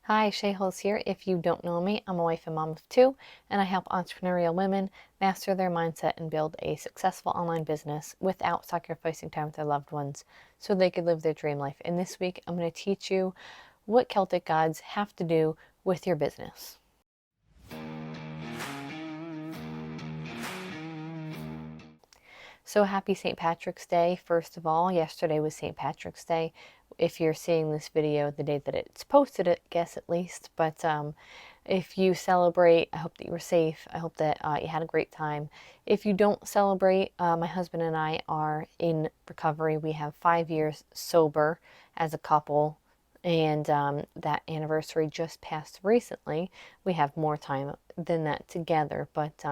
Hi, Shea Hulse here. If you don't know me, I'm a wife and mom of two, and I help entrepreneurial women master their mindset and build a successful online business without sacrificing time with their loved ones so they could live their dream life. And this week, I'm going to teach you what Celtic gods have to do with your business. So happy St. Patrick's Day, first of all. Yesterday was St. Patrick's Day. If you're seeing this video the day that it's posted, I guess at least. But if you celebrate, I hope that you were safe. I hope that you had a great time. If you don't celebrate, my husband and I are in recovery. We have 5 years sober as a couple, and that anniversary just passed recently. We have more time than that together, but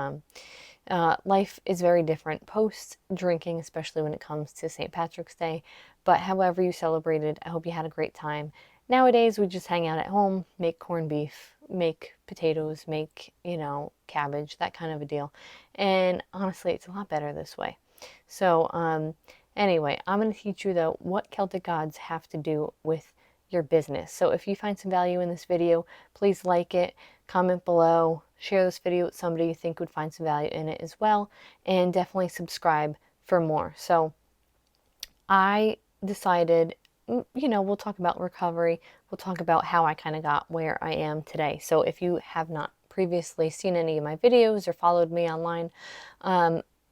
life is very different post drinking, especially when it comes to St. Patrick's Day. But however you celebrated, I hope you had a great time. Nowadays, we just hang out at home, make corned beef, make potatoes, make, cabbage, that kind of a deal. And honestly, it's a lot better this way. So, anyway, I'm going to teach you, though, what Celtic gods have to do with your business. So if you find some value in this video, please like it, comment below, share this video with somebody you think would find some value in it as well, and definitely subscribe for more. So I decided, we'll talk about recovery. We'll talk about how I kind of got where I am today. So if you have not previously seen any of my videos or followed me online,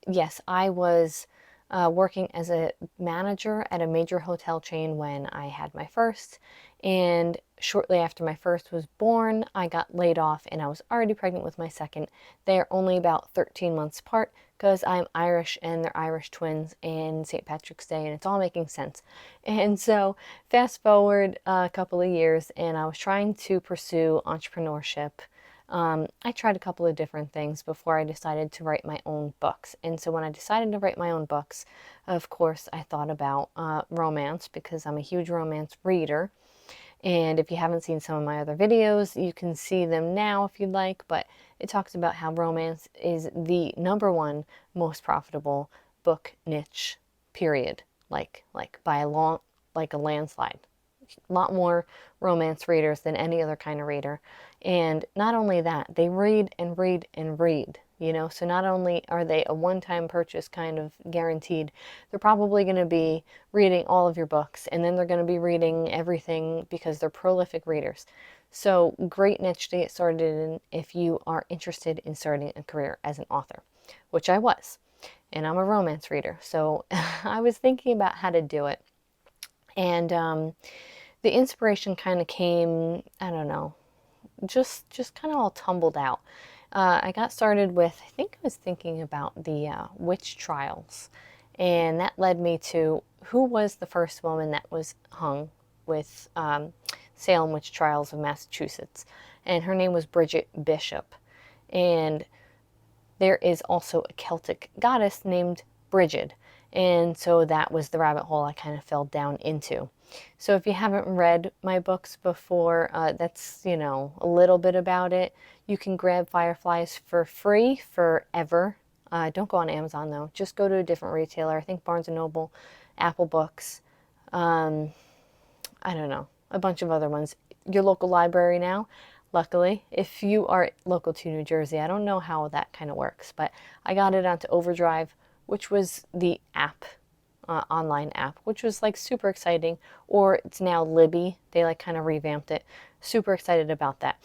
yes, I was working as a manager at a major hotel chain when I had my first. And shortly after my first was born, I got laid off and I was already pregnant with my second. They are only about 13 months apart because I'm Irish and they're Irish twins and St. Patrick's Day, and it's all making sense. And so fast forward a couple of years and I was trying to pursue entrepreneurship. I tried a couple of different things before I decided to write my own books. And so when I decided to write my own books, of course, I thought about romance because I'm a huge romance reader. And if you haven't seen some of my other videos, you can see them now if you'd like. But it talks about how romance is the #1 most profitable book niche, period. Like by a landslide. A lot more romance readers than any other kind of reader. And not only that, they read and read and read, so not only are they a one-time purchase kind of guaranteed, they're probably going to be reading all of your books, and then they're going to be reading everything because they're prolific readers. So great niche to get started in if you are interested in starting a career as an author, which I was. And I'm a romance reader, so I was thinking about how to do it. And the inspiration kind of came, I don't know, just kind of all tumbled out. I got started with, I think I was thinking about the witch trials, and that led me to who was the first woman that was hung with Salem witch trials of Massachusetts, and her name was Bridget Bishop. And there is also a Celtic goddess named Brigid, and so that was the rabbit hole I kind of fell down into. So if you haven't read my books before, that's, a little bit about it. You can grab Fireflies for free forever. Don't go on Amazon, though. Just go to a different retailer. I think Barnes & Noble, Apple Books, I don't know, a bunch of other ones. Your local library now, luckily. If you are local to New Jersey, I don't know how that kind of works, but I got it onto Overdrive, which was the app. Online app, which was like super exciting. Or it's now Libby. They kind of revamped it. Super excited about that.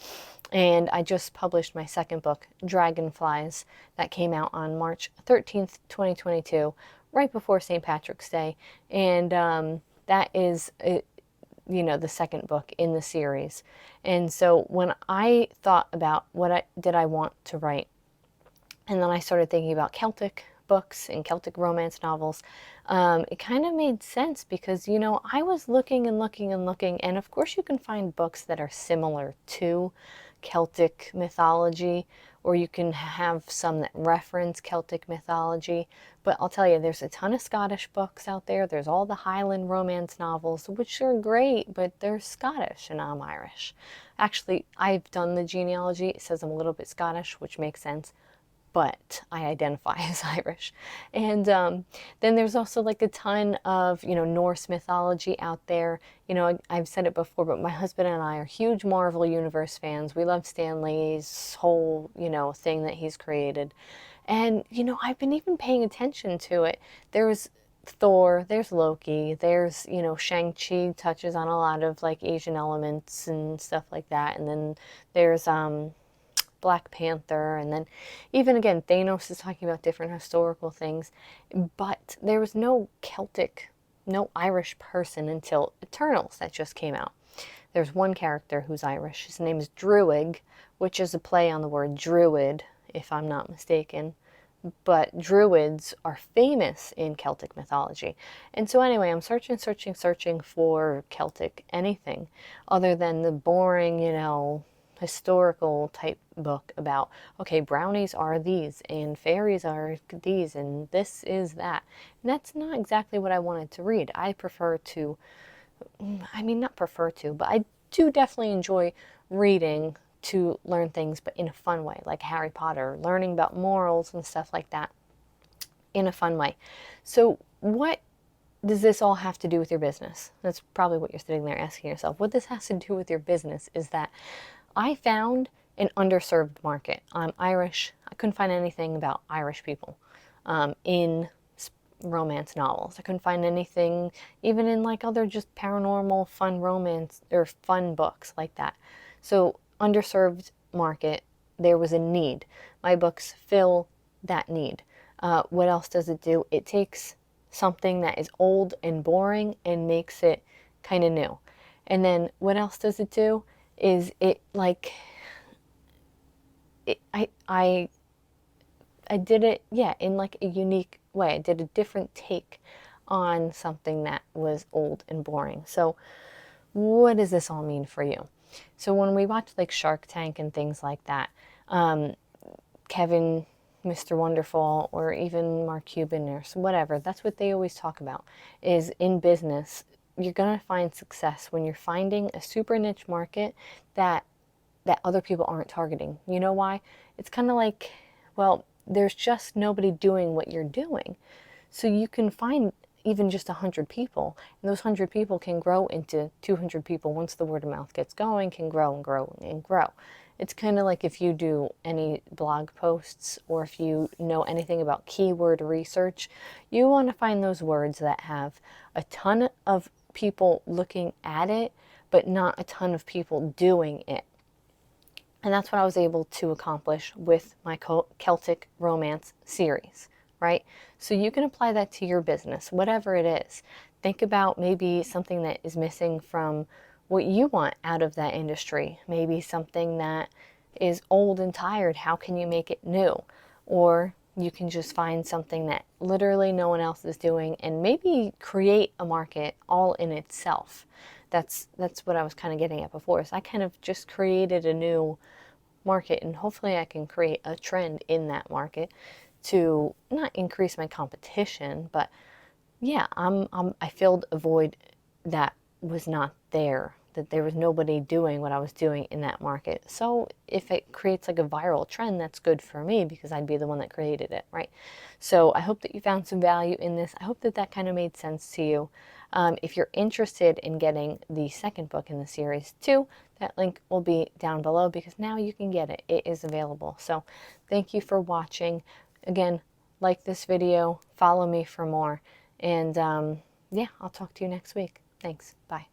And I just published my second book, Dragonflies, that came out on March 13th, 2022, right before St. Patrick's Day. And that is, the second book in the series. And so when I thought about what did I want to write, and then I started thinking about Celtic books and Celtic romance novels, it kind of made sense because, I was looking and looking and looking, and of course you can find books that are similar to Celtic mythology, or you can have some that reference Celtic mythology, but I'll tell you, there's a ton of Scottish books out there. There's all the Highland romance novels, which are great, but they're Scottish and I'm Irish. Actually, I've done the genealogy. It says I'm a little bit Scottish, which makes sense. but I identify as Irish. And then there's also like a ton of, Norse mythology out there. I've said it before, but my husband and I are huge Marvel Universe fans. We love Stan Lee's whole, thing that he's created. And, I've been even paying attention to it. There's Thor, there's Loki, there's, Shang-Chi touches on a lot of like Asian elements and stuff like that. And then there's Black Panther, and then even again, Thanos is talking about different historical things. But there was no Celtic, no Irish person until Eternals that just came out. There's one character who's Irish. His name is Druig, which is a play on the word druid, if I'm not mistaken. But druids are famous in Celtic mythology. And so anyway, I'm searching for Celtic anything other than the boring, historical type book about, okay, brownies are these and fairies are these and this is that. And that's not exactly what I wanted to read. I prefer to, not prefer to, but I do definitely enjoy reading to learn things, but in a fun way, like Harry Potter, learning about morals and stuff like that in a fun way. So what does this all have to do with your business? That's probably what you're sitting there asking yourself. What this has to do with your business is that I found an underserved market. I'm Irish. I couldn't find anything about Irish people in romance novels. I couldn't find anything even in like other just paranormal fun romance or fun books like that. So underserved market, there was a need. My books fill that need. What else does it do? It takes something that is old and boring and makes it kind of new. And then what else does it do is it like I did it, yeah, in like a unique way. I did a different take on something that was old and boring. So what does this all mean for you? So when we watch like Shark Tank and things like that, Kevin, Mr. Wonderful, or even Mark Cuban or whatever, that's what they always talk about, is in business, you're going to find success when you're finding a super niche market that other people aren't targeting. You know why? It's kind of like, well, there's just nobody doing what you're doing. So you can find even just 100 people, and those 100 people can grow into 200 people once the word of mouth gets going, can grow and grow and grow. It's kind of like if you do any blog posts or if you know anything about keyword research, you want to find those words that have a ton of people looking at it, but not a ton of people doing it. And that's what I was able to accomplish with my Celtic romance series, right? So you can apply that to your business, whatever it is. Think about maybe something that is missing from what you want out of that industry. Maybe something that is old and tired. How can you make it new? Or you can just find something that literally no one else is doing and maybe create a market all in itself. That's what I was kind of getting at before. So I kind of just created a new market, and hopefully I can create a trend in that market to not increase my competition, but yeah, I filled a void that was not there, that there was nobody doing what I was doing in that market. So if it creates like a viral trend, that's good for me because I'd be the one that created it, right? So I hope that you found some value in this. I hope that that kind of made sense to you. If you're interested in getting the second book in the series too, that link will be down below because now you can get it. It is available. So thank you for watching. Again, like this video, follow me for more. And yeah, I'll talk to you next week. Thanks. Bye.